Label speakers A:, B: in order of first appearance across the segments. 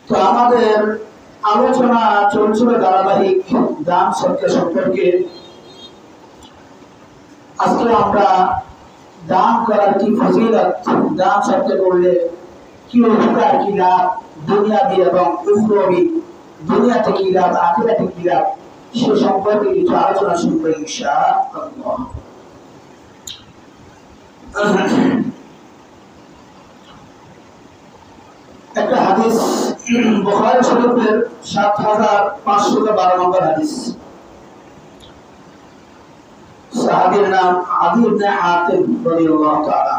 A: তো আমাদের আলোচনা চলছিল ধারাবাহিক দান সত্য সম্পর্কে। আজকে আমরা দান করার কি ফজিলত, দান সত্য করলে কি উপকার, কি লাভ দুনিয়াবি এবং উখরাবি, দুনিয়াতে কি লাভ আখিরাতে কি লাভ, সে সম্পর্কে কিছু আলোচনা শুনবো ইনশাআল্লাহ। একটা হাদিস বুখারী শরীফের ৭৫১২ নম্বর হাদিস। সাহাবীর নাম আদি ইবনে হাতিম রাদিয়াল্লাহু তাআলা।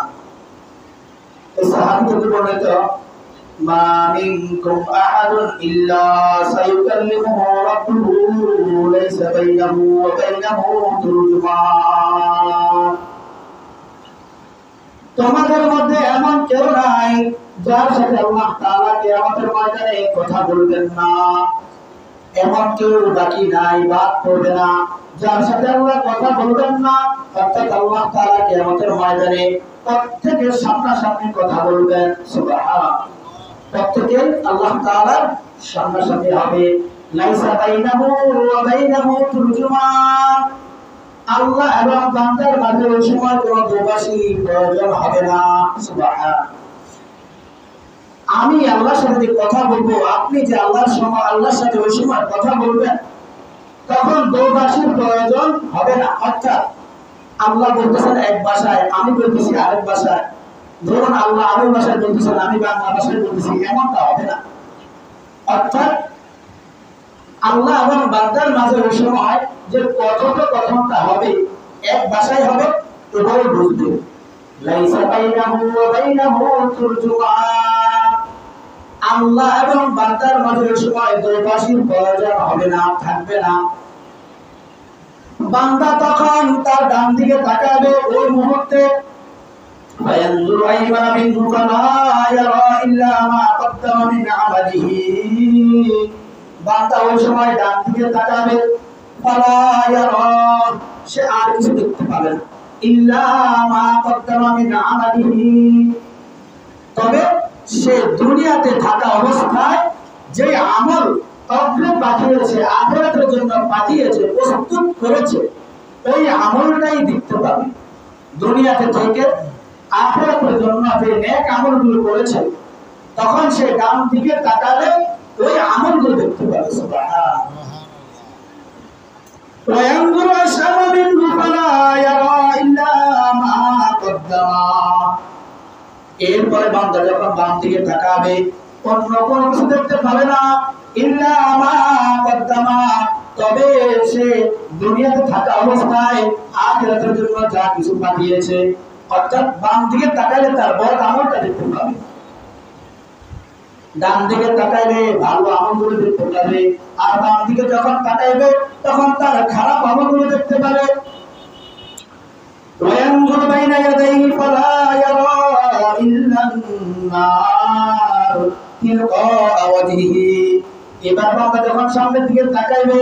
A: এই সাহাবী থেকে বর্ণিত, মা মিনকুম আহাদুন ইল্লা সায়ুকাল্লিমুহু রাব্বুহু লাইসা বাইনাহু ওয়া বাইনাহু তুরজুমান। তোমাদের মধ্যে এমন কেউ নাই যার সাথে আল্লাহ তাআলা কিয়ামতের ময়দানে কথা বলবেন না। এমন কেউ বাকি নাই, বাদ পড়বে না যার সাথে আল্লাহ কথা বলবেন না। অর্থাৎ আল্লাহ তাআলা কিয়ামতের ময়দানে প্রত্যেকের সামনাসামনি কথা বলবেন। সুবহানাল্লাহ। প্রত্যেকে আল্লাহ তাআলার সামনাসামনি হবে। লাইসা বাইনাহু ওয়া বাইনাহু তুরজুমান। আল্লাহ এবং বান্দার মাঝে ওই সময় কোনো দোভাষী প্রয়োজন হবে না। সুবহানাল্লাহ। আমি আল্লাহর সাথে কথা বলবো, আপনি যে আল্লাহর সাথে ওই সময় কথা বলবেন, তখন দোভাষীর প্রয়োজন হবে না। অর্থাৎ আল্লাহ বলতেছেন এক ভাষায়, আমি বলতেছি আরেক ভাষায়। ধরুন আল্লাহ আরবি ভাষায় বলতেছেন, আমি বাংলা ভাষায় বলতেছি, এমনটা হবে না। অর্থাৎ আল্লাহ এবং বান্দার মাঝে ওই সময় যে কথোপকথনটা হবে এক ভাষায় হবে, এভাবে বুঝবে। লাইসা বাইনাহু ওয়া বাইনাহু তুরজুমান। আল্লাহ এবং বান্দার মাঝে ওই সময় দোভাষীর প্রয়োজন হবে না, থাকবে না। বান্দা তখন তার ডান দিকে তাকাবে, ওই মুহূর্তে ফায়ানজুরু আইমানা মিনহু ফালা ইয়ারা ইল্লা মা কদ্দামা মিন আমালিহি। বান্দা ওই সময় ডান দিকে তাকাবে, ফালা ইয়ারা, সে আর কিছু দেখতে পাবে না, ইল্লা মা কদ্দামা মিন আমালিহি, তবে সে দুনিয়াতে থাকা অবস্থায় যে আমল অগ্রে পাঠিয়েছে, আখিরাতের জন্য পাঠিয়েছে, প্রস্তুত করেছে, ওই আমলটাই দেখতে পাবে। দুনিয়াতে থেকে আখিরাতের জন্য যে নেক আমলগুলো করেছে, তখন সে ডান দিকে তাকালে ওই আমলগুলো দেখতে পাবে। সুবহানাল্লাহ। ওয়ায়ানজুরু আশআমা মিনহু ফালা ইয়ারা ইল্লা মা কদ্দামা। এরপরে বান্দা যখন বাম দিকে তাকাবে, অন্য কোনো কিছু দেখতে পাবে না, ইল্লা মা কদ্দামা, তবে সে দুনিয়াতে থাকা অবস্থায় আখিরাতের জন্য যা কিছু পাঠিয়েছে। অর্থাৎ বাম দিকে তাকাইলে তার বড় আমলটা দেখতে পাবে, ডান দিকে তাকাইলে ভালো আমলগুলো দেখতে পাবে, আর বাম দিকে যখন তাকাইবে তখন তার খারাপ আমলগুলো দেখতে পাবে। ওয়ায়ানজুরু বাইনা ইয়াদাইহি ফালা ইয়ারা ইল্লা আন-নার তিলকা ওয়াজহিহি। এবার বান্দা যখন সামনের দিকে তাকাইবে,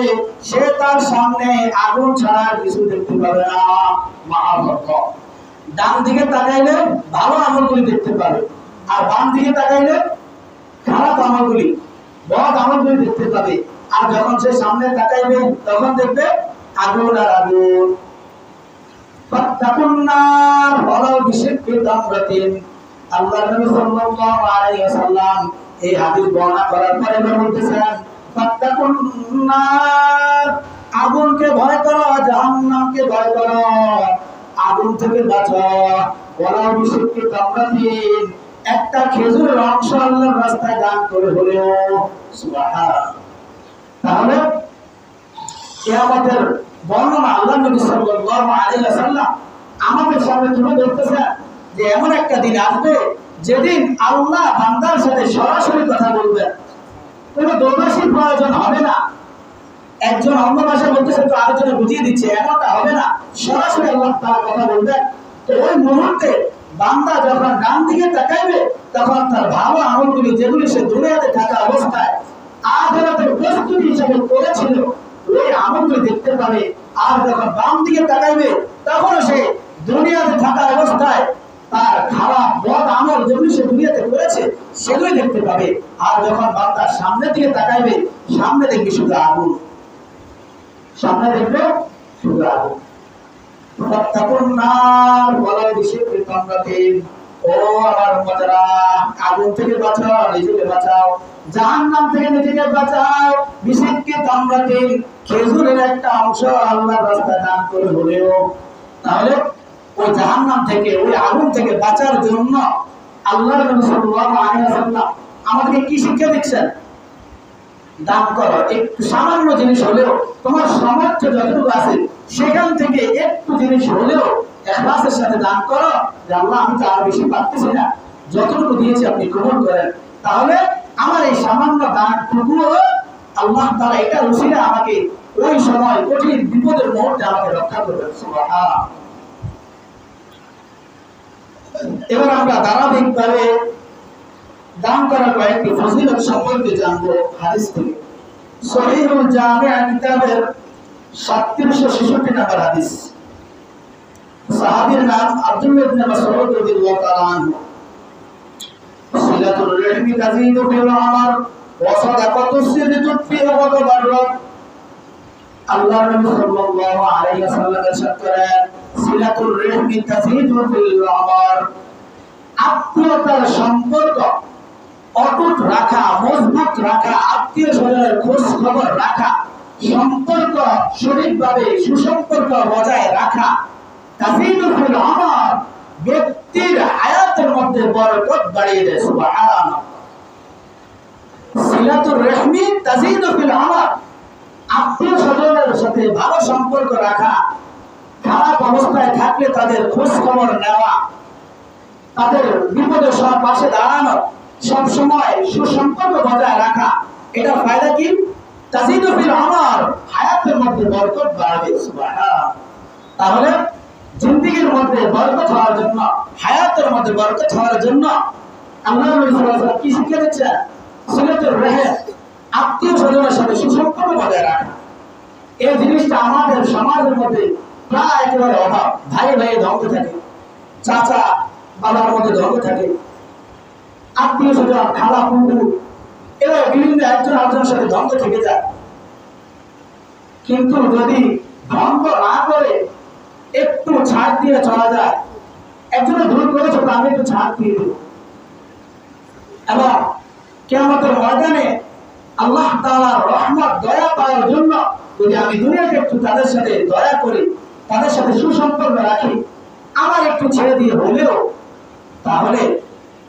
A: সে তার সামনে আগুন ছাড়া কিছু দেখতে পাবে না। মাআল্লাহ। ডান দিকে তাকাইলে ভালো আমলগুলি দেখতে পাবে, আর বাম দিকে তাকাইলে খারাপ আমলগুলি, বদ আমলগুলি দেখতে পাবে। আর যখন সে সামনে তাকাইবে, তখন দেখবে আগুন আর আগুন। ফাত্তাকুন নার ওয়ালাউ বিশিক্কি তামরাতিন। আল্লাহর নবী সাল্লাল্লাহু আলাইহি ওয়াসাল্লাম এই হাদিস বর্ণনা করার পরে বলতেছেন, ফাত্তাকুন নার, আগুনকে ভয় করো, জাহান্নামকে ভয় করো, আগুন থেকে বাঁচো। ওয়ালাউ বিশিক্কি তামরাতিন, একটা খেজুরের অংশ আল্লাহর রাস্তায় দান করে হলেও। সুবহানাল্লাহ। তাহলে কিয়ামতের বর্ণনা আল্লাহর নবী সাল্লাল্লাহু আলাইহি ওয়াসাল্লাম আমাদের সামনে তুলে ধরতেছেন যে এমন একটা দিন আসবে যেদিন আল্লাহ বান্দার সাথে সরাসরি কথা বলবেন, কোনো দোভাষীর প্রয়োজন হবে না। একজন অন্য ভাষা বলতেছে তো আরেকজনে বুঝিয়ে দিচ্ছে, এমনটা হবে না। সরাসরি আল্লাহ তাআলা কথা বলবেন। তো ওই মুহূর্তে বান্দা যখন ডান দিকে তাকাইবে, তখন তার ভালো আমলগুলি যেগুলি সে দুনিয়াতে থাকা অবস্থায় আখিরাতের প্রস্তুতি হিসেবে করেছিল, ওই আমলগুলি দেখতে পাবে। আর যখন বাম দিকে তাকাইবে, তখন সে দুনিয়াতে থাকা অবস্থায় তার খারাপ বদ আমল যেগুলি সে দুনিয়াতে করেছে সেগুলি দেখতে পাবে। আর যখন বান্দার সামনে দিকে তাকাইবে, সামনে দেখবে শুধু আগুন, সামনে দেখবে শুধু আগুন। ও আমার উম্মতেরা, আগুন থেকে বাঁচাও, নিজেকে বাঁচাও, জাহান্নাম থেকে নিজেকে বাঁচাও। বিশেষকে তামরাতিন, খেজুরের একটা অংশ আল্লাহর রাস্তায় দান করে হলেও, তাহলে ওই জাহান্নাম থেকে, ওই আগুন থেকে বাঁচার জন্য আল্লাহর নবী সাল্লাল্লাহু আলাইহি ওয়াসাল্লাম আমাদেরকে কি শিক্ষা দিচ্ছেন? দান করো, একটু সামান্য জিনিস হলেও, তোমার সামর্থ্য যতটুকু আছে সেখান থেকে একটু জিনিস হলেও ইখলাসের সাথে দান করো, যে আল্লাহ আমি তো আর বেশি পারতেছি না, যতটুকু দিয়েছি আপনি কবুল করেন। তাহলে আমার এই সামান্য দানটুকুও আল্লাহ তাআলা এটা উসিলা আমাকে ওই সময় কঠিন বিপদের মুহূর্তে আমাকে রক্ষা করবেন। সুবহানাল্লাহ। এবার আমরা ধারাবাহিকভাবে দান করার কয়েকটি ফজিলত সম্পর্কে জানবো হাদিস থেকে। সহিহুল জামিআ কিতাবের 3766 নম্বর হাদিস। সাহাবীর নাম আব্দুল্লাহ ইবনে মাসউদ রাদিয়াল্লাহু তাআলা আনহু। সিলাতুর রাহমি তাজিদু ফিল আমর ওয়া সাদাকাতুস সিররি তুফিউ গাদাবার রব। আল্লাহর নবী সাল্লাল্লাহু আলাইহি ওয়াসাল্লাম ইরশাদ করেন, সিলাতুর রাহমি তাজিদু ফিল আমর, আত্মীয়তার সম্পর্ক অটুট রাখা, মজবুত রাখা, আত্মীয় স্বজনের খোঁজ খবর রাখা, সম্পর্ক সঠিকভাবে সুসম্পর্ক বজায় রাখা, তাজিদু ফিল আমর, ব্যক্তির হায়াতের মধ্যে বরকত বাড়িয়ে দেয়। সুবহানাল্লাহ। সিলাতুর রাহমি তাজিদু ফিল আমর, আত্মীয় স্বজনের সাথে ভালো সম্পর্ক রাখা, খারাপ অবস্থায় থাকলে তাদের খোঁজ খবর নেওয়া, তাদের বিপদে সব পাশে দাঁড়ানো, সব সময় সুসম্পর্ক বজায় রাখা, এটা ফায়দা কি? তাজিদু ফিল আমর, হায়াতের মধ্যে বরকত বাড়বে। সুবহানাল্লাহ। তাহলে জিন্দেগীর মধ্যে বরকত হওয়ার জন্য, হায়াতের মধ্যে বরকত হওয়ার জন্য আল্লাহর নবী সাল্লাল্লাহু আলাইহি ওয়াসাল্লাম কি শিক্ষা দিচ্ছেন? সিলাতুর রাহম, আত্মীয় স্বজনের সাথে সুসম্পর্ক বজায় রাখা। এই জিনিসটা আমাদের সমাজের মধ্যে প্রায় একেবারে অভাব। ভাই ভাই দ্বন্দ্ব থাকে, চাচা বাবার মধ্যে দ্বন্দ্ব থাকে, আত্মীয় স্বজন খালা বন্ধু এরা বিভিন্ন একজন আরেকজনের সাথে দ্বন্দ্ব থেকে যায়। কিন্তু যদি দ্বন্দ্ব না করে একটু ছাড় দিয়ে চলা যায়, একজনের ভুল করেছে তো আমি একটু ছাড় দিয়ে দেব, এবং কিয়ামতের ময়দানে আল্লাহ তাআলার রহমত দয়া পাওয়ার জন্য যদি আমি দুনিয়াতে একটু তাদের সাথে দয়া করি, তাদের সাথে সুসম্পর্ক রাখি, আমার একটু ছেড়ে দিয়ে হলেও, তাহলে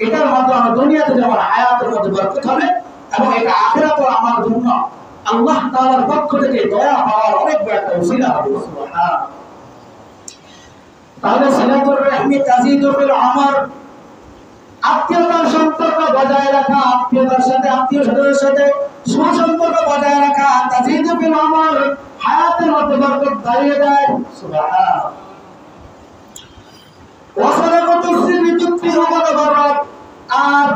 A: এটার মাধ্যমে আমার দুনিয়াতে যেমন হায়াতের মধ্যে বরকত হবে, এবং এটা আখিরাতেও আমার জন্য আল্লাহ তাআলার পক্ষ থেকে দয়া পাওয়ার অনেক বড় একটা ওসিলা হবে। সুবহানাল্লাহ। তাহলে সিলাতুর রাহমি তাজিদু ফিল আমর, আত্মীয়তার সম্পর্ক বজায় রাখা, আত্মীয়তার সাথে, আত্মীয় স্বজনের সাথে সুসম্পর্ক বজায় রাখা, তাজিদু ফিল আমর, হায়াতের মধ্যে বরকত বাড়িয়ে দেয়। সুবহানাল্লাহ। ওয়া সাদাকাতুস সিররি তুফিউ গাদাবার রব, আর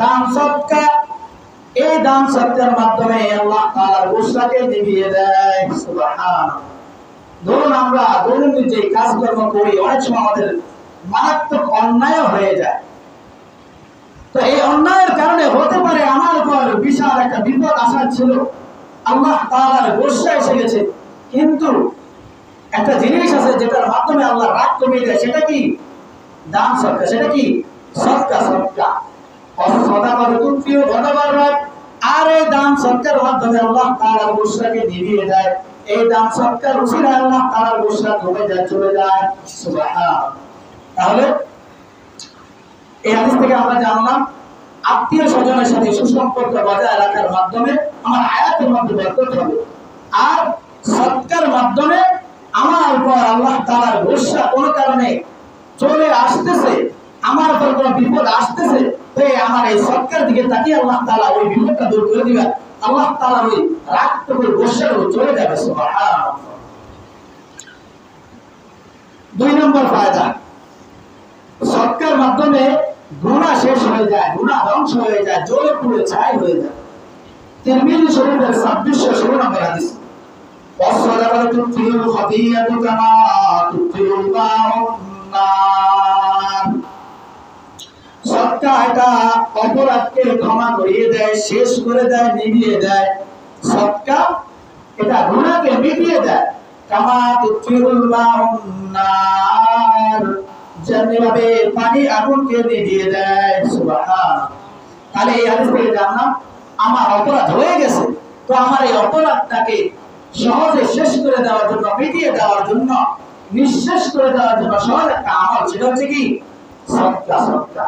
A: দান সদকা, এই দান সদকার মাধ্যমে আল্লাহ তাআলার গুসাকে নিভিয়ে দেয়। সুবহানাল্লাহ। ধরুন আমরা দৈনন্দিন যে কাজকর্ম করি, অনেক সময় আমাদের মারাত্মক অন্যায় হয়ে যায়। তো এই অন্যায়ের কারণে হতে পারে আমার উপর বিশাল একটা বিপদ আসার ছিল, আল্লাহ তাআলার গুসা এসে গেছে, কিন্তু একটা জিনিস আছে যেটার মাধ্যমে আল্লাহ রাগ কমিয়ে দেয়, সেটা কি? দান সদকা। সেটা কি? সদকা। সদকা সাদাকাতু তুফিউ গাদাবার রব, আর এই দান সদকার মাধ্যমে আল্লাহ তাআলার গুসাকে নিভিয়ে দেয়। এই দান সদকার উসিলায় আল্লাহ তাআলার গুসা কমে যায়, চলে যায়। সুবহানাল্লাহ। তাহলে এই হাদিস থেকে আমরা জানলাম আত্মীয় স্বজনের সাথে সুসম্পর্ক বজায় রাখার মাধ্যমে আমার হায়াতের মধ্যে বরকত হবে, আর সদকার মাধ্যমে আমার উপর আল্লাহ তাআলার গুসা কোনো কারণে চলে আসতেছে, আমার উপর কোনো বিপদ আসতেছে, তো আমার এই সদকার দিকে তাকিয়ে আল্লাহ তাআলা ওই বিপদটা দূর করে দিবেন, আল্লাহ তাআলা ওই রাগটুকু গুসাটাও চলে যাবে। সুবহানাল্লাহ। 2 নম্বর ফায়দা, সদকার মাধ্যমে গুনাহ শেষ হয়ে যায়, গুনাহ ধ্বংস হয়ে যায়, জ্বলে পুড়ে ছাই হয়ে যায়। তিরমিজি শরীফের 2616 নম্বর হাদিস। ওয়াসসালাকাতু তুফিউল খাতিয়াতু কামা তুফিউল নার। সদকা এটা অপরাধকে ক্ষমা করিয়ে দেয়, শেষ করে দেয়, নিভিয়ে দেয়। সদকা এটা গুনাহকে মিটিয়ে দেয়। কামা তুফিরুল মাউন নার, যেভাবে পানি আগুনকে নিভিয়ে দেয়। সুবহানাল্লাহ। তাহলে এই হাদিস থেকে জানলাম আমার অপরাধ হয়ে গেছে, তো আমার এই অপরাধটাকে সহজে শেষ করে দেওয়ার জন্য, মিটিয়ে দেওয়ার জন্য, নিঃশেষ করে দেওয়ার জন্য সহজ একটা আমল, সেটা হচ্ছে কি সদকা। সদকা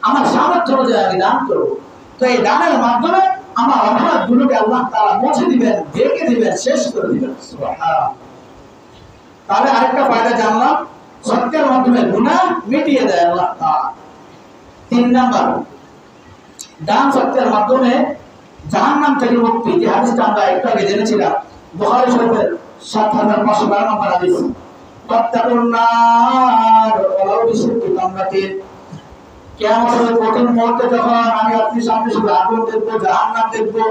A: আমার সামর্থ্য অনুযায়ী আমি দান করবো। তো এই দানের মাধ্যমে আমার অপরাধগুলোকে আল্লাহ তাআলা মুছে দিবেন, ঢেকে দিবেন, শেষ করে দিবেন। সুবহানাল্লাহ। তাহলে আরেকটা ফায়দা জানলাম, সদকার মাধ্যমে গুনাহ মিটিয়ে দেয় আল্লাহ তাআলা। 3 নাম্বার, দান সদকার মাধ্যমে জাহান্নাম থেকে মুক্তি। যে হাদিসটা আমরা একটু আগে জেনেছিলাম, বুখারী শরীফের 7512 নম্বর হাদিস, তাত্তাকুন নার ওয়ালাউ বিশিক্কি তামরাতিন। কিয়ামতের কঠিন মুহূর্তে যখন আমি আপনি সামনে শুধু আগুন দেখবো, জাহান্নাম দেখবো,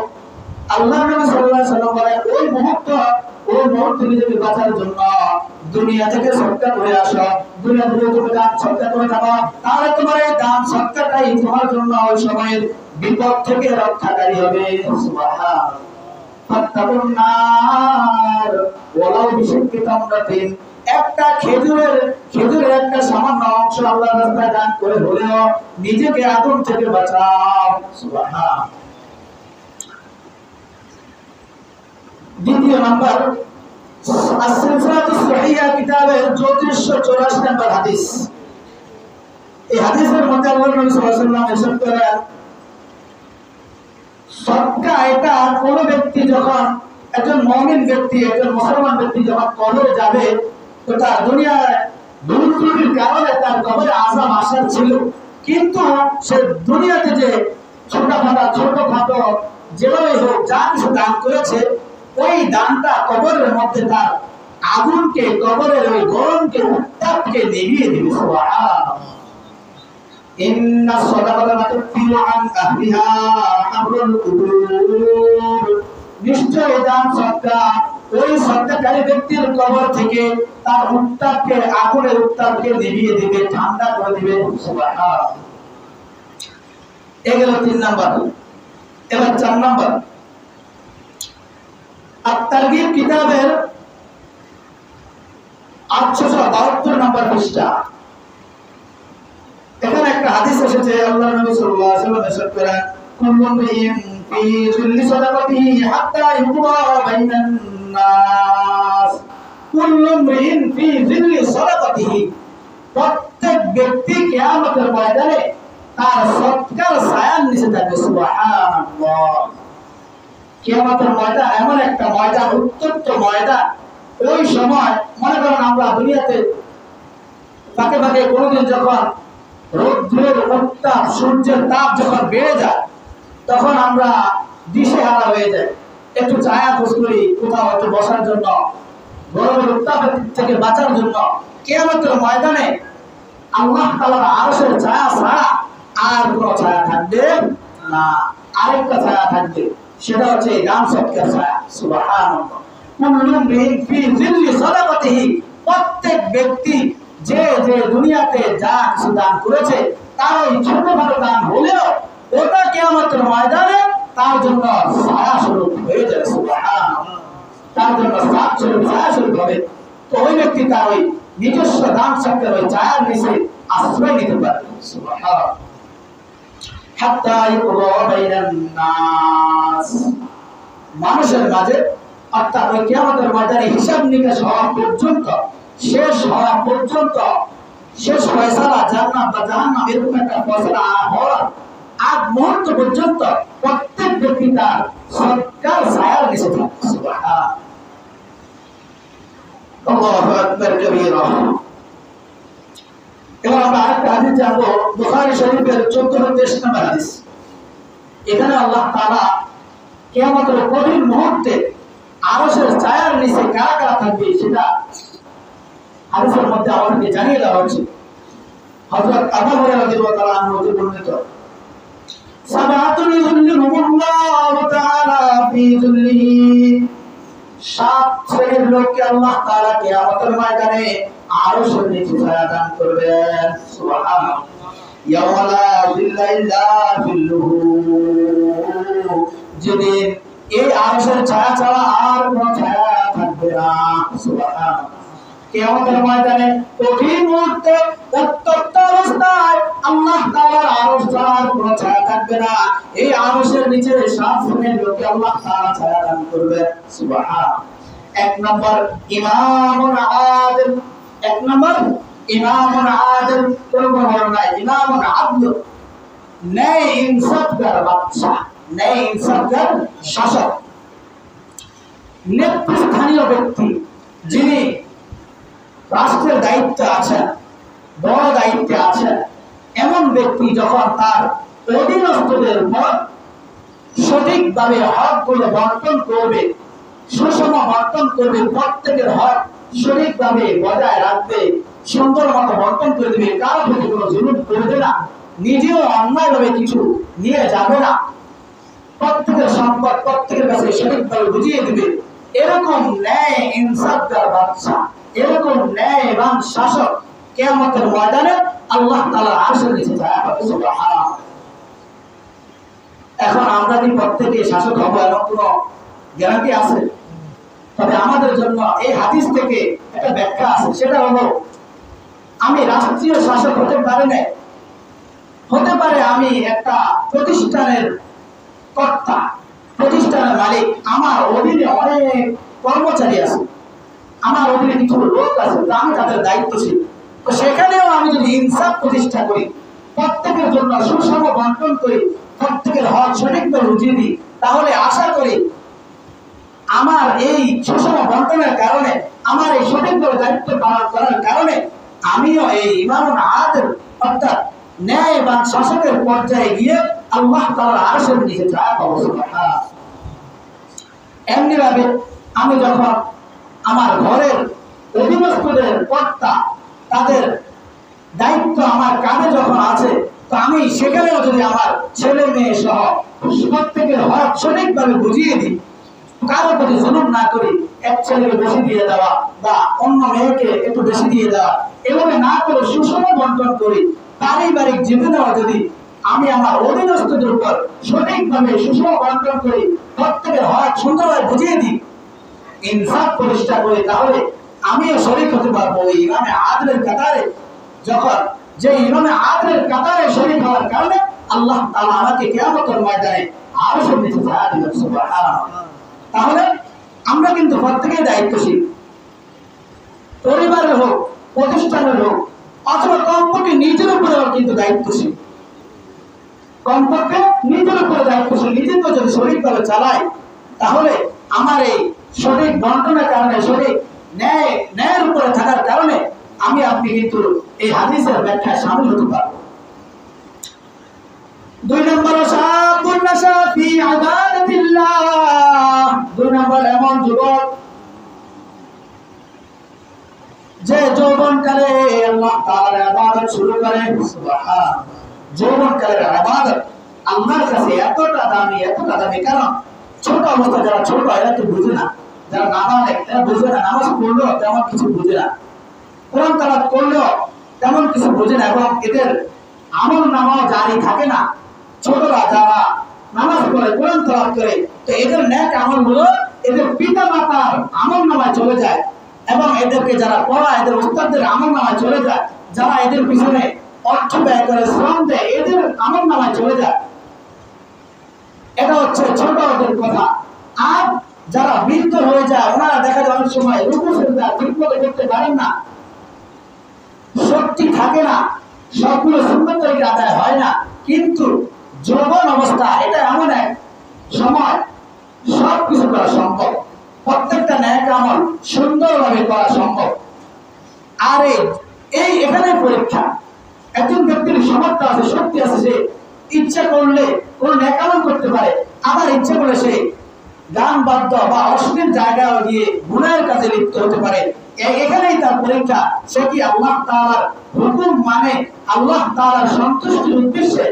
A: আল্লাহর নবী সাল্লাল্লাহু আলাইহি ওয়াসাল্লাম বলেন ওই মুহূর্ত থেকে যদি বাঁচার জন্য দুনিয়া থেকে সদকা করে আসো, দুনিয়া থেকে তুমি দান সদকা করে যাও, তাহলে তোমার এই দান সদকাটাই তোমার জন্য ওই সময়ের বিপদ থেকে রক্ষাকারী হবে। সুবহানাল্লাহ। ফাত্তাকুন নার ওয়ালাউ বিশিক্কি তামরাতিন। একটা খেজুরের একটা সামান্য অংশ আল্লাহর রাস্তায় দান করে হলেও নিজেকে আগুন থেকে বাঁচাও। সুবহানাল্লাহ। দ্বিতীয় নাম্বার, as-silsiলাতুস সহিহা কিতাবের 3484 নম্বর হাদিস। এই হাদিসের মধ্যে আল্লাহর নবী সাল্লাল্লাহু আলাইহি ওয়াসাল্লাম ইরশাদ করেন, সদকা এটা কোন ব্যক্তি যখন, একজন মুমিন ব্যক্তি, একজন মুসলমান ব্যক্তি যখন কবরে যাবে, তো তার দুনিয়ার ভুল ত্রুটির কারণে তার কবরে আযাব আসার ছিল, কিন্তু সে দুনিয়াতে যে ছোটখাটো যেভাবে হোক যা কিছু দান করেছে, ওই দানটা কবরের মধ্যে তার আগুনকে, কবরের ওই গরমকে, উত্তাপকে নিভিয়ে দিবে। সুবহানাল্লাহ। ইন্না সাদাকাতা তুফিউ আন আহলিহা আমরুল কুবুর। নিশ্চয় দান সদকা ওই সদকাকারী ব্যক্তির কবর থেকে তার উত্তাপকে, আগুনের উত্তাপকে নিভিয়ে দিবে, ঠান্ডা করে দিবে। সুবহানাল্লাহ। এগুলো 3 নাম্বার। এবার 4 নাম্বার, আত-তারগীব কিতাবের 872 নম্বর পৃষ্ঠা। এখানে একটা হাদিস এসেছে, আল্লাহর নবী সাল্লাল্লাহু আলাইহি ওয়াসাল্লাম ইরশাদ করেন, কুল্লু মিন ফি যুল্লি সাদাকাতিহি হাত্তা ইউকবা বাইনান নাস। কুল্লু মিন ফি যুল্লি সাদাকাতিহি। প্রত্যেক ব্যক্তি কিয়ামতের ময়দানে তার সদকার ছায়ার নিচে থাকবে। সুবহানাল্লাহ। কিয়ামতের ময়দান এমন একটা ময়দান, উত্তপ্ত ময়দান। ওই সময় মনে করেন আমরা দুনিয়াতে ফাঁকে ফাঁকে কোনোদিন যখন রৌদ্রের উত্তাপ, সূর্যের তাপ যখন বেড়ে যায়, তখন আমরা দিশেহারা হয়ে যাই, একটু ছায়া খোঁজ করি কোথাও একটু বসার জন্য, গরমের উত্তাপ থেকে বাঁচার জন্য। কিয়ামতের ময়দানে আল্লাহ তাআলার আরশের ছায়া ছাড়া আর কোনো ছায়া থাকবে না। আরেকটা ছায়া থাকবে, সেটা হচ্ছে দান সদকার ছায়া। সুবহানাল্লাহ। কুল্লু মিন ফি যিল্লি সাদাকাতিহি। প্রত্যেক ব্যক্তি যে যে দুনিয়াতে যা কিছু দান করেছে, তার ওই ছোটখাটো দান হলেও ওটা কিয়ামতের ময়দানে তার জন্য ছায়া স্বরূপ হয়ে যাবে। সুবহানাল্লাহ। তার জন্য ছায়া স্বরূপ হবে। তো ওই ব্যক্তি তার ওই নিজস্ব দান সদকার ওই ছায়ার নিচে আশ্রয় নিতে পারবে। সুবহানাল্লাহ। হাত্তা ইউকবা বাইনান নাস। মানুষের মাঝে, অর্থাৎ ওই কিয়ামতের ময়দানে হিসাব নিকাশ হওয়া পর্যন্ত, শেষ হওয়া পর্যন্ত, শেষ ফয়সালা জান্নাত বা জাহান্নাম এরকম একটা ফয়সালা হওয়ার আগ মুহূর্ত পর্যন্ত প্রত্যেক ব্যক্তি তার সদকার ছায়ার নিচে থাকবে। সুবহানাল্লাহ। আল্লাহু আকবার কবীরা। এবার আমরা আরেকটা হাদিস জানবো, বুখারী শরীফের 14-23 নম্বর হাদিস। এখানে আল্লাহ তাআলা কিয়ামতের কঠিন মুহূর্তে আরশের ছায়ার নিচে কারা কারা থাকবে সেটা হাদিসের মধ্যে আমাদেরকে জানিয়ে দেওয়া হচ্ছে। হযরত আবু হুরায়রা রাদিয়াল্লাহু তাআলা আনহু হতে বর্ণিত, সাবাতুল যুল্লিহুমুল্লাহু তাআলা ফি যুল্লিহি। 7 শ্রেণীর লোককে আল্লাহ তাআলা কিয়ামতের ময়দানে আরশের নিচে ছায়া দান করবেন। সুবহানাল্লাহ। ইয়াওমা লা যিল্লা ইল্লা যিল্লুহু, যেদিন এই আরশের ছায়া ছাড়া আর কোনো ছায়া থাকবে না। সুবহানাল্লাহ। কিয়ামতের ময়দানে কঠিন মুহূর্তে উত্তপ্ত অবস্থায় আল্লাহ তাআলার আরশ ছাড়া আর কোনো ছায়া থাকবে না। এই আরশের নিচে 7 শ্রেণীর লোককে আল্লাহ তাআলা ছায়া দান করবে। সুবহানাল্লাহ। এক নম্বর ইমামুন আদিল, এক নম্বর ইমামুন আদিল, কোন নাই ইমামুন আদল, ন্যায় ইনসাফগার বাদশা, ন্যায় ইনসাফগার শাসক, নেতৃস্থানীয় ব্যক্তি, যিনি রাষ্ট্রের দায়িত্বে আছেন, বড় দায়িত্বে আছেন, এমন ব্যক্তি যখন তার অধীনস্থদের উপর সঠিকভাবে হকগুলো বন্টন করবে, সুষম বন্টন করবে, প্রত্যেকের হক সঠিকভাবে বজায় রাখবে, সুন্দর মতো বন্টন করে দেবে, কারো প্রতি কোনো জুলুম করবে না, নিজেও অন্যায়ভাবে কিছু নিয়ে যাবে না, প্রত্যেকের সম্পদ প্রত্যেকের কাছে সঠিকভাবে বুঝিয়ে দিবে, এরকম ন্যায় ইনসাফগার বাদশা, এরকম ন্যায়বান শাসক কিয়ামতের ময়দানে আল্লাহ তাআলা আরশের নিচে ছায়া পাবে। সুবহানাল্লাহ। এখন আমরা কি প্রত্যেকে শাসক হব এমন কোনো গ্যারান্টি আছে? তবে আমাদের জন্য এই হাদিস থেকে একটা ব্যাখ্যা আছে, সেটা হলো আমি রাষ্ট্রীয় শাসক হতে পারি না, হতে পারে আমি একটা প্রতিষ্ঠানের কর্তা, প্রতিষ্ঠানের মালিক, আমার অধীনে অনেক কর্মচারী আছে, আমার অধীনে কিছু লোক আছে, আমি তাদের দায়িত্বশীল, তো সেখানেও আমি যদি ইনসাফ প্রতিষ্ঠা করি, প্রত্যেকের জন্য সুষম বন্টন করি, প্রত্যেকের হক সঠিকভাবে বুঝিয়ে দিই, তাহলে আশা করি আমার এই সুষম বন্টনের কারণে, আমার এই সঠিকভাবে দায়িত্ব পালন করার কারণে আমিও এই ইমামুন আদিল অর্থাৎ ন্যায়বান শাসকের পর্যায়ে গিয়ে আল্লাহ তাআলার আরশের নিচে ছায়া পাবো। সুবহানাল্লাহ। এমনি ভাবে আমি যখন আমার ঘরের অধীনস্থদের কর্তা, তাদের দায়িত্ব আমার কাঁধে যখন আছে, তো আমি সেখানেও যদি আমার ছেলে মেয়ে সহ প্রত্যেকের হক সঠিকভাবে বুঝিয়ে দিই, কারো প্রতি জুলুম না করি, এক ছেলেকে বেশি দিয়ে দেওয়া বা অন্য মেয়েকে একটু বেশি দিয়ে দেওয়া, এভাবে না করে সুষম বন্টন করি, পারিবারিক জীবনেও যদি আমি আমার অধীনস্থদের উপর সঠিকভাবে সুষম বন্টন করি, প্রত্যেকের হক সুন্দরভাবে বুঝিয়ে দিই, ইনসাফ প্রতিষ্ঠা করি, তাহলে আমিও শরীক হতে পারবো ওই ইমামে আদলের কাতারে। যখন যে ইমামে আদলের কাতারে শরীক হওয়ার কারণে আল্লাহ তাআলা আমাকে কিয়ামতের ময়দানে আরশের নিচে ছায়া দিবেন। সুবহানাল্লাহ। তাহলে আমরা কিন্তু প্রত্যেকেই দায়িত্বশীল, পরিবারের হোক, প্রতিষ্ঠানের হোক, অথবা কমপক্ষে নিজের উপরেও কিন্তু দায়িত্বশীল, কমপক্ষে নিজের উপরে দায়িত্বশীল, নিজেকে যদি সঠিকভাবে চালাই, তাহলে আমার এই সঠিক বন্টনের কারণে, সঠিক ন্যায়ের উপরে থাকার কারণে আমি আপনি কিন্তু এই হাদিসের ব্যাখ্যায় শামিল হতে পারবো। 2 নম্বর শাবুন নাশা ফি ইবাদাতিল্লাহ, 2 নম্বর এমন যুবক যে যৌবনকালে আল্লাহ তাআলার ইবাদত শুরু করে। সুবহানাল্লাহ। যৌবনকালের ইবাদত আল্লাহর কাছে এতটা দামি, এতটা দামি, কারণ ছোট অবস্থা যারা ছোট এরা তো বুঝে না, যারা নাবালেগ এরা বুঝে না, নামাজ পড়লেও তেমন কিছু বুঝে না, কোরআন তেলাওয়াত করলেও তেমন কিছু বুঝে না, এবং এদের আমল নামাও জারি থাকে না। ছোটরা যারা নামাজ পড়ে, কোরআন তেলাওয়াত করে, তো এদের নেক আমলগুলো এদের পিতা মাতার আমল নামায় চলে যায়, এবং এদেরকে যারা পড়ায় এদের উস্তাদদের আমল নামায় চলে যায়, যারা এদের পিছনে অর্থ ব্যয় করে, শ্রম দেয়, এদের আমল নামায় চলে যায়। এটা হচ্ছে ছোট ওদের কথা। আর যারা বৃদ্ধ হয়ে যায়, ওনারা দেখা যায় অনেক সময় রুকু সিজদা ঠিকমতো করতে পারেন না, শক্তি থাকে না, সবগুলো সুন্দর তরিকে আদায় হয় না, কিন্তু যৌবন অবস্থা এটা এমন এক সময় সবকিছু করা সম্ভব, প্রত্যেকটা ন্যাক আমল সুন্দরভাবে করা সম্ভব। আর এই এখানে পরীক্ষা, একজন ব্যক্তির সামর্থ্য আছে, শক্তি আছে, সে ইচ্ছা করলে কোন ন্যাক আমল করতে পারে, আবার ইচ্ছা করলে সে গান বাদ্য বা অশ্লীল জায়গায় গিয়ে গুনাহের কাজে লিপ্ত হতে পারে। এখানেই তার পরীক্ষা, সে কি আল্লাহ তাআলার হুকুম মানে আল্লাহ তাআলার সন্তুষ্টির উদ্দেশ্যে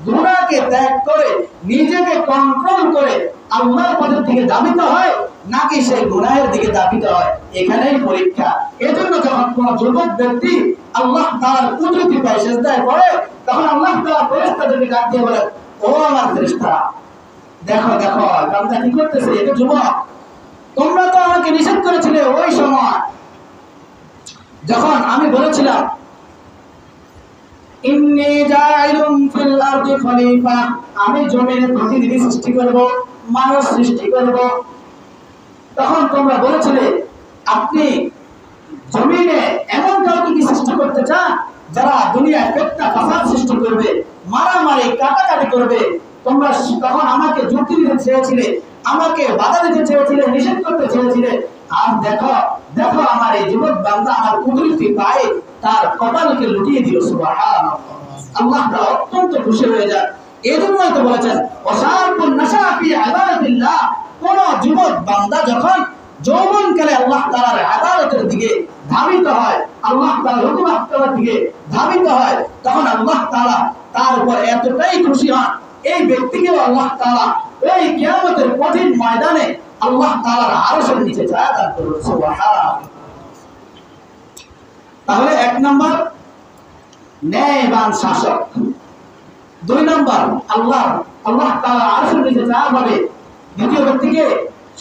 A: গুনাহকে ত্যাগ করে নিজেকে কন্ট্রোল করে আল্লাহর পথের দিকে ধাবিত হয়, নাকি সেই গুনাহের দিকে ধাবিত হয়, এখানেই পরীক্ষা। এজন্য যখন কোন যুবক ব্যক্তি আল্লাহ তাআলার কুদরতি পায় সিজদায় পড়ে, তখন আল্লাহ তাআলা ফেরেশতাদেরকে ডাক দিয়ে বলেন, ও আমার ফেরেশতারা, দেখো দেখো বান্দা কি করতেছে, এটা যুবক, তোমরা তো আমাকে নিষেধ করেছিলে ওই সময় যখন আমি বলেছিলাম ইন্নী জাইলুন ফিল আরদি খলিফা, আমি জমিনে প্রতিনিধি সৃষ্টি করব, মানুষ সৃষ্টি করব। তখন তোমরা বলেছিলে আপনি জমিনে এমন কাউকে কি সৃষ্টি করতে চান যারা দুনিয়ায় ফিতনা ফাসাদ সৃষ্টি করবে, মারামারি কাটাকাটি করবে। তোমরা তখন আমাকে যুক্তি দিতে চেয়েছিলে, আমাকে বাধা দিতে চেয়েছিলে, নিষেধ করতে চেয়েছিলে। আর দেখো দেখো আমার এই যুবক বান্দা আমার কুদরতি পায়ে তার কপালকে লুটিয়ে দিও। সুবহানাল্লাহ, আল্লাহ তাআলা অত্যন্ত খুশি হয়ে যায়। এজন্যই তো বলেছেন ওয়াসাবুন নাশা ফি ইবাদাতিল্লাহ, কোন যুবক বান্দা যখন যৌবনকালে আল্লাহ তাআলার ইবাদতের দিকে ধাবিত হয়, আল্লাহ তাআলার হুকুম আহকামের দিকে ধাবিত হয়, তখন আল্লাহ তাআলা তার উপর এতটাই খুশি হন, এই ব্যক্তিকে আল্লাহ তাআলা এই কিয়ামতের কঠিন ময়দানে আল্লাহ তাআলার আরশের নিচে জায়গা দান করবেন। সুবহানাল্লাহ। তাহলে এক নাম্বার ন্যায়বান শাসক, দুই নাম্বার আল্লাহ তাআলা আরশের নিচে জায়গা পাবে। দ্বিতীয় ব্যক্তিকে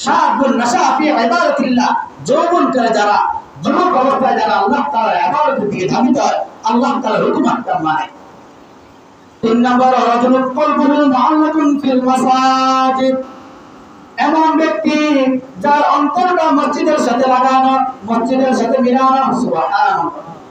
A: শাবুন নাশা ফি ইবাদাতিল্লাহ, যৌবন করে যারা, যুবক অবস্থায় যারা আল্লাহ তাআলার ইবাদতের দিকে ধাবিত হয়, আল্লাহ তাআলার হুকুম আহকাম মানে। তিন নাম্বার রাজুলুন কলবুহু মুআল্লাকুন ফিল মাসাজিদ, এমন ব্যক্তি যার অন্তরটা মসজিদের সাথে লাগানো, মসজিদের সাথে মিলানো। সুবহানাল্লাহ,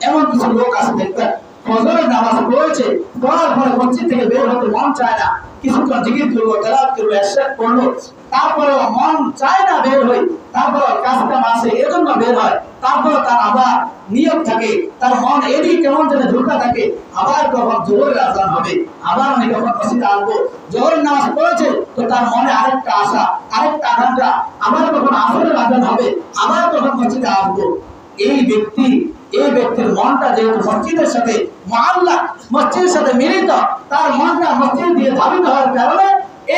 A: এমন কিছু লোক আছে দেখবেন ফজরের নামাজ পড়েছে, পড়ার পরে মসজিদ থেকে বের হতে মন চায় না, কিছুক্ষণ জিকির করবো, তেলাওয়াত করবো, ইরশাদ করলো, তারপরে মন চায় না বের হই, তারপরে কাজটা আসে এজন্য বের হয়, তারপরে তার আবার নিয়ত থাকে, তার মন এদিকে কেমন যেন ঢোকা থাকে, আবার কখন জোহরের আযান হবে, আবার আমি কখন মসজিদে আসবো, জোহরের নামাজ পড়েছে তো তার মনে আরেকটা আশা, আরেকটা আকাঙ্ক্ষা, আবার কখন আসরের আযান হবে, আবার কখন মসজিদে আসবো। এই ব্যক্তির মনটা যেহেতু মসজিদের সাথে মুআল্লাক, মসজিদের সাথে মিলিত, তার মনটা মসজিদ দিয়ে ধাবিত হওয়ার কারণে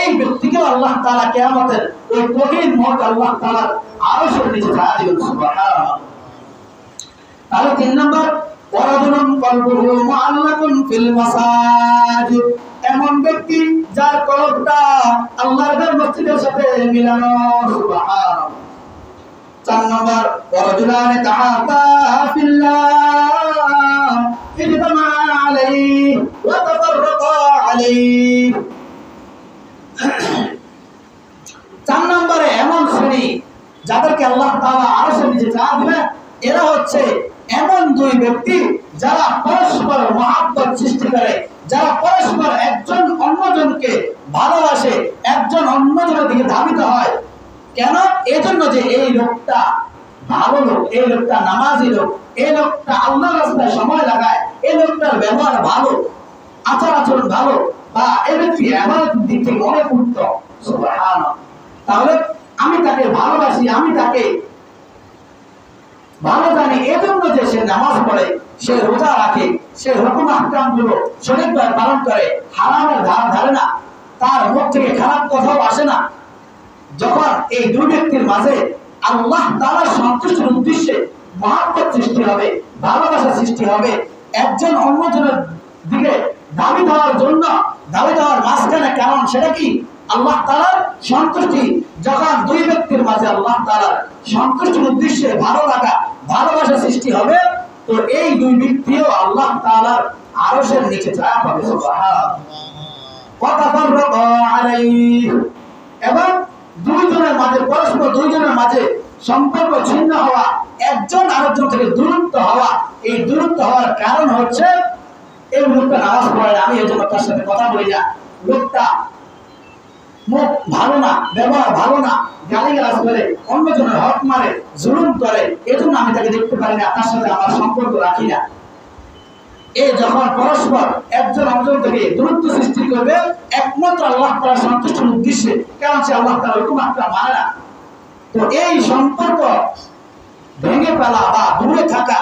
A: এই ব্যক্তিকে আল্লাহ তাআলা কিয়ামতের ওই কঠিন মত আল্লাহ তাআলার আরশের নিচে ছায়া দিবেন। সুবহানাল্লাহ। তাহলে তিন নাম্বার ওয়ারাজুলুন কলবুহু মুআল্লাকুন ফিল মাসাজিদ, এমন ব্যক্তি যার কলবটা আল্লাহর মসজিদের সাথে মিলানো। সুবহানাল্লাহ। চার নম্বর ওয়ারাজুলানি তাআতা ফিল্লাহ ইজতামা আলাইহি ওয়া তাফাররাকা আলাইহি, চার নম্বরে এমন শ্রেণী যাদেরকে আল্লাহ তাআলা আরশের নিচে জায়গা দিবেন, এরা হচ্ছে এমন দুই ব্যক্তি যারা পরস্পর মহব্বত সৃষ্টি করে, যারা পরস্পর একজন অন্যজনকে ভালোবাসে, একজন অন্যজনের দিকে ধাবিত হয়। কেন? এজন্য যে এই লোকটা ভালো লোক, এই লোকটা নামাজি লোক, এই লোকটা আল্লাহর রাস্তায় সময় লাগায়, এই লোকটার ব্যবহার ভালো, আচার আচরণ ভালো, বা এই ব্যক্তি ইবাদতের দিক থেকে অনেক উত্তম। সুবহানাল্লাহ। তাহলে আমি তাকে ভালোবাসি, আমি তাকে ভালো জানি, এজন্য যে সে নামাজ পড়ে, সে রোজা রাখে, সে হুকুম আহকাম গুলো সঠিকভাবে পালন করে, হারামের ধার ধারে না, তার মুখ থেকে খারাপ কথাও আসে না। যখন এই দুই ব্যক্তির মাঝে আল্লাহ তাআলার সন্তুষ্টির উদ্দেশ্যে মহব্বত সৃষ্টি হবে, ভালোবাসা সৃষ্টি হবে, একজন অন্যজনের দিকে ধাবিত হওয়ার জন্য, ধাবিত হওয়ার মাঝখানে কারণ সেটা কি? আল্লাহ তাআলার সন্তুষ্টি। যখন দুই ব্যক্তির মাঝে আল্লাহ তাআলার সন্তুষ্টির উদ্দেশ্যে ভালো লাগা, ভালোবাসা সৃষ্টি হবে, তো এই দুই ব্যক্তিও আল্লাহ তাআলার আরশের নিচে ছায়া পাবে। সুবহানাল্লাহ। ওয়া তাফাররাকা আলাইহি, এবং দুইজনের মাঝে, পরস্পর দুইজনের মাঝে সম্পর্ক ছিন্ন হওয়া, একজন আরেকজন থেকে দূরত্ব হওয়া, এই দূরত্ব হওয়ার কারণ হচ্ছে এই লোকটা নামাজ পড়ে না, আমি এজন্য তার সাথে কথা বলি না, লোকটা মুখ ভালো না, ব্যবহার ভালো না, গালিগালাজ করে, অন্যজনের হক মারে, জুলুম করে, এজন্য আমি তাকে দেখতে পারি না, তার সাথে আমার সম্পর্ক রাখি না। এই যখন পরস্পর একজন অন্যজন থেকে দূরত্ব সৃষ্টি করবে, একমাত্র আল্লাহ তাআলার সন্তুষ্টির উদ্দেশ্যে, কারণ সে আল্লাহ তাআলার হুকুম আহকাম মানে না, তো এই সম্পর্ক ভেঙে ফেলা বা দূরে থাকা,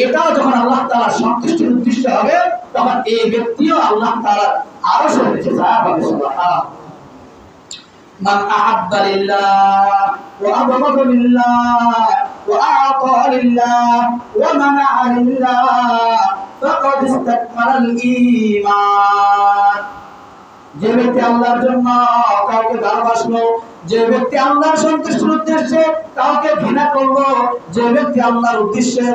A: এটাও যখন আল্লাহ তাআলার সন্তুষ্টির উদ্দেশ্য হবে, তখন এই ব্যক্তিও আল্লাহ তাআলার আরশের নিচে ছায়া পাবে। সুবহানাল্লাহ। মান আহাব্বা লিল্লাহ ওয়া আবগাদা লিল্লাহ ওয়া আ'তা লিল্লাহ ওয়া মানা'a লিল্লাহ ফাকাদ ইসতাকমালাল ঈমান। যে ব্যক্তি আল্লাহর জন্য কাউকে ভালোবাসলো, যে ব্যক্তি আল্লাহর সন্তুষ্টির উদ্দেশ্যে কাউকে ঘৃণা করলো, যে ব্যক্তি আল্লাহর উদ্দেশ্যে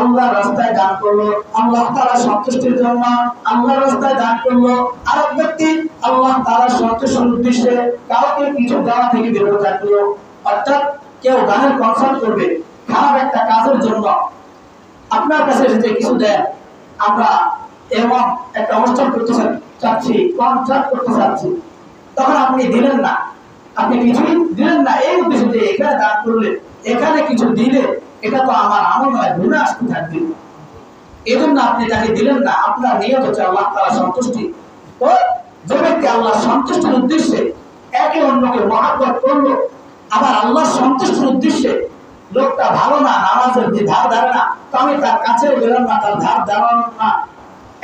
A: আল্লাহর রাস্তায় দান করলো, আল্লাহ তাআলার সন্তুষ্টির জন্য আল্লাহর রাস্তায় দান করলো, আর এক ব্যক্তি আল্লাহ তাআলার সন্তুষ্টির উদ্দেশ্যে কাউকে কিছু দেওয়া থেকে বিরত থাকলো, অর্থাৎ কেউ গানের কনসার্ট করবে খারাপ একটা কাজের জন্য, আপনার কাছে এসে কিছু দেন, আমরা এমন একটা অনুষ্ঠান করতে চাচ্ছি, কনসার্ট করতে চাচ্ছি, তখন আপনি দিলেন না, আপনি কিছুই দিলেন না এই উদ্দেশ্যে যে এখানে দান করলে, এখানে কিছু দিলে এটা তো আমার আমল নয়, গুনাহ আসতে থাকবে, এই জন্য আপনি তাকে দিলেন না। আপনার নিয়ত হচ্ছে আল্লাহ তাআলার সন্তুষ্টি। তো যে ব্যক্তি আল্লাহর সন্তুষ্টির উদ্দেশ্যে একে অন্যকে মহব্বত করলো, আবার আল্লাহর সন্তুষ্টির উদ্দেশ্যে লোকটা ভালো না, নামাজের ধার ধারে না, তো আমি তার কাছে গেলাম না, তার ধার ধারলাম না,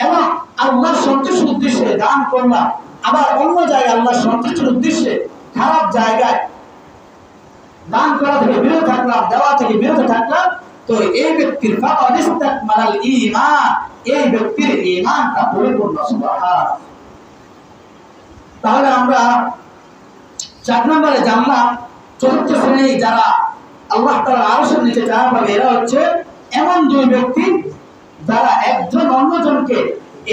A: এবং আল্লাহর সন্তুষ্টির উদ্দেশ্যে দান করলাম, আবার অন্য জায়গায় আল্লাহর সন্তুষ্টির উদ্দেশ্যে খারাপ জায়গায় দান করা থেকে বিরত থাকলাম, দেওয়া থেকে বিরত থাকলাম, তো এই ব্যক্তির ফাকাদ ইসতাকমালাল ঈমান, এই ব্যক্তির ঈমানটা পরিপূর্ণ। সুবহানাল্লাহ। তাহলে আমরা 4 নম্বরে জানলাম চতুর্থ শ্রেণী যারা আল্লাহ তাআলার আরশের নিচে যারা পাবে, এরা হচ্ছে এমন দুই ব্যক্তি যারা একজন অন্যজনকে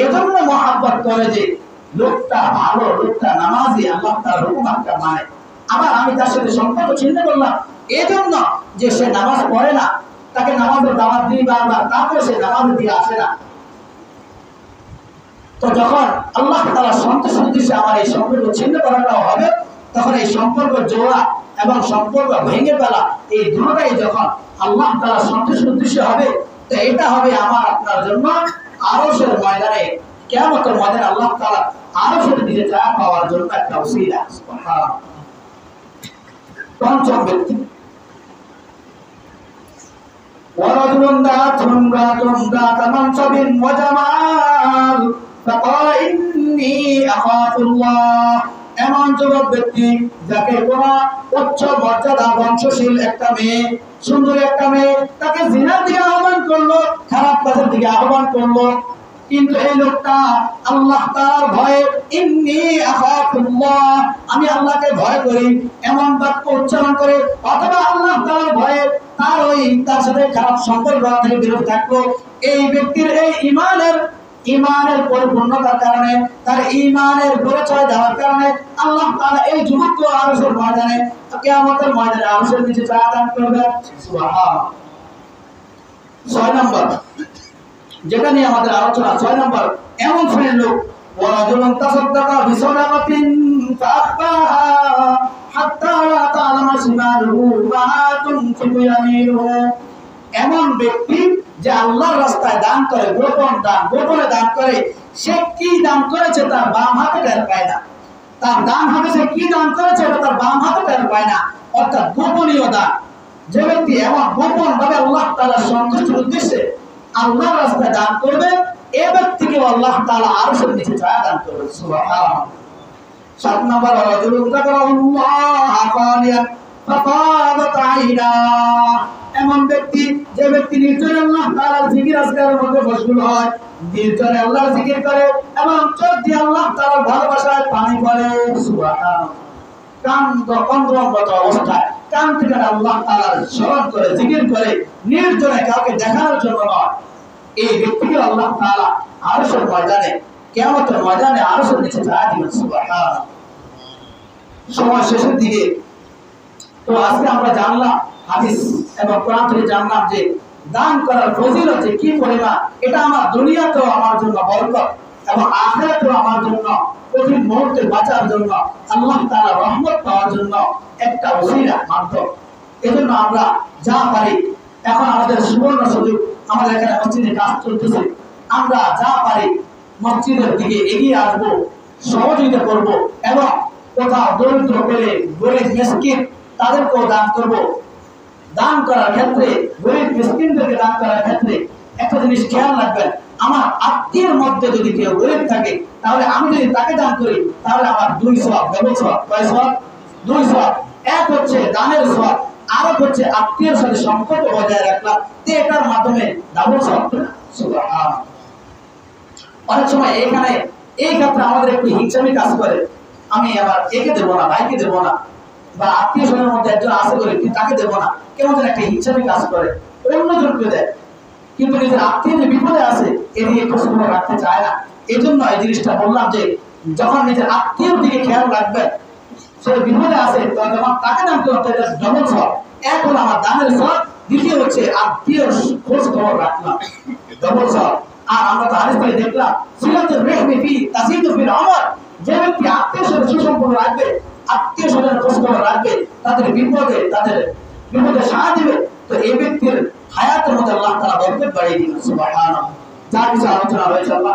A: এজন্য মহব্বত করে যে লোকটা ভালো, লোকটা নামাজি, আল্লাহ তাআলার হুকুম আহকাম মানে, আবার আমি তার সাথে সম্পর্ক ছিন্ন করলাম এজন্য যে সে নামাজ পড়ে না, তাকে নামাজের দাওয়াত দিই বারবার, তারপরে সে নামাজ দিয়ে আসে না। তো যখন আল্লাহ তাআলার সন্তুষ্টির উদ্দেশ্যে আমার এই সম্পর্ক ছিন্ন করাটা হবে, তখন এই সম্পর্ক জোড়া এবং সম্পর্ক ভেঙে ফেলা, এই দুটোটাই যখন আল্লাহ তাআলার সন্তুষ্টির উদ্দেশ্যে হবে, তো এটা হবে আমার আপনার জন্য আরশের ময়দানে, কিয়ামতের ময়দানে আল্লাহ তাআলা আরশের দিকে জায়গা পাওয়ার জন্য একটা ওসিলা। সুবহানাল্লাহ। পঞ্চম ব্যক্তি ওয়ারাজুলুন দাআতুহু ইমরাতুন দাআত মানসাবিন ওয়া জামাল ফাকালা ইন্নী আখাফুল্লাহ। এমন যুবক ব্যক্তি যাকে কোন উচ্চ মর্যাদা বংশশীল একটা মেয়ে, সুন্দর একটা মেয়ে তাকে জিনার দিকে আহ্বান করলো, খারাপ কাজের দিকে আহ্বান করলো, কিন্তু এই লোকটা আল্লাহ তাআলার ভয়ে ইন্নী আখাফুল্লাহ, আমি আল্লাহকে ভয় করি এমন বাক্য উচ্চারণ করে, অথবা আল্লাহ তাআলার ভয়ে তার সাথে খারাপ সম্পর্ক থেকে বিরত থাকলো, এই ব্যক্তির এই ইমানের পরিপূর্ণতার কারণে, তার ইমানের পরিচয় দেওয়ার কারণে আল্লাহ তাআলা এই যুবককে আরশের ময়দানে, কিয়ামতের ময়দানে আরশের নিচে জায়গা দান করবে। সুবহানাল্লাহ। 6 নম্বর যেটা নিয়ে আমাদের আলোচনা, 6 নম্বর এমন শ্রেণীর লোক ওয়ারাজুলুন তাসাদদাকা বিসাদাকাতিন ফাআখফাহা হাত্তা লা তা'লামা শিমালুহু মা তুনফিকু ইয়ামিনুহু। এমন ব্যক্তি যে আল্লাহর রাস্তায় দান করে, গোপনে দান করে, সে কি দান করেছে তার বাম হাতে টের পায় না, তার ডান হাতে সে কি দান করেছে তার বাম হাতে টের পায় না, অর্থাৎ গোপনীয় দান। যে ব্যক্তি এমন গোপন ভাবে আল্লাহ তাআলার সন্তুষ্টির উদ্দেশ্যে আল্লাহর রাস্তায় দান করবে, এই ব্যক্তিকে আল্লাহ তাআলা আরশের নিচে জায়গা দান করবে। সুবহানাল্লাহ। 7 নম্বর রাজুলুন যাকারাল্লাহ খালিয়ান ফাফাদাত আইনা। এমন ব্যক্তি যে ব্যক্তি নির্জনে আল্লাহ তাআলার জিকির আজকারের মধ্যে মশগুল হয়, নির্জনে আল্লাহর জিকির করে এবং চোখ দিয়ে আল্লাহ তাআলার ভালোবাসায় পানি পড়ে। সুবহানাল্লাহ। কান্দ অবস্থায় কান থেকে আল্লাহ তাআলার স্মরণ করে, জিকির করে, নির্জনে কাউকে দেখানোর জন্য নয়, এই ব্যক্তিকে আল্লাহ তাআলা আরশের ময়দানে, কিয়ামতের ময়দানে আরশের নিচে জায়গা দিবেন। সুবহানাল্লাহ। সময় শেষের দিকে, তো আজকে আমরা জানলাম হাদিস এবং কোরআন থেকে জানলাম যে দান করার ফজিলত কি পরিমাণ, এটা আমার দুনিয়াতেও আমার জন্য বরকত এবং আখিরাতেও আমার জন্য কঠিন মুহূর্তে বাঁচার জন্য, আল্লাহ তাআলার রহমত পাওয়ার জন্য একটা ওসিলা মাধ্যম। এজন্য আমরা যা পারি, এখন আমাদের সুবর্ণ সুযোগ, আমাদের এখানে মসজিদে কাজ চলতেছে, আমরা যা পারি মসজিদের দিকে এগিয়ে আসবো, সহযোগিতা করব এবং কোথাও দরিদ্র পেলে, গরিব মিসকিন তাদেরকেও দান করব। দান করার ক্ষেত্রে, গরিব মিসকিনদেরকে দান করার ক্ষেত্রে একটা জিনিস খেয়াল রাখবেন, আমার আত্মীয়ের মধ্যে যদি কেউ গরিব থাকে, তাহলে আমি যদি তাকে দান করি, তাহলে আমার 2 সওয়াব, 2 সওয়াব, 2 সওয়াব, দুই সওয়াব, এক হচ্ছে দানের সওয়াব, আর হচ্ছে আত্মীয়ের সাথে সম্পর্ক বজায় রাখলাম, এটার মাধ্যমে ডাবল সওয়াব। সুবহানাল্লাহ। অনেক সময় এখানে এই ক্ষেত্রে আমাদের একটু হিংসামি কাজ করে, আমি আবার একে দেবো না, ভাইকে দেবো না, বা আত্মীয় স্বজনের মধ্যে একজন আছে করে তাকে দেবো না, কেমন যেন একটা হিংসামি কাজ করে, অন্যজনকে দেয়, কিন্তু নিজের আত্মীয় যে বিপদে আছে এদিকে খোঁজখবর রাখতে চায় না। এই জন্য এই জিনিসটা বললাম যে যখন নিজের আত্মীয়র দিকে খেয়াল রাখবেন, সে বিপদে আছে, তখন তাকে নাম করতে ডবল সওয়াব। এক হলো আমার দানের সওয়াব, দ্বিতীয় হচ্ছে আত্মীয়র খোঁজ খবর রাখলাম, ডবল সওয়াব। আর আমরা তো হাদিস থেকে দেখলাম সিলাতুর রাহমি ফি তাসিদু ফিল আমর, যে ব্যক্তি আত্মীয়ের সাথে সুসম্পর্ক রাখবে, আত্মীয় স্বজনের খোঁজ খবর রাখবে, তাদের বিপদে সাড়া দিবে, তো এই ব্যক্তির হায়াতের মধ্যে আল্লাহ তাআলা বরকত বাড়িয়ে দিবেন। সুবহানাল্লাহ। যা কিছু আলোচনা হয়েছে আল্লাহ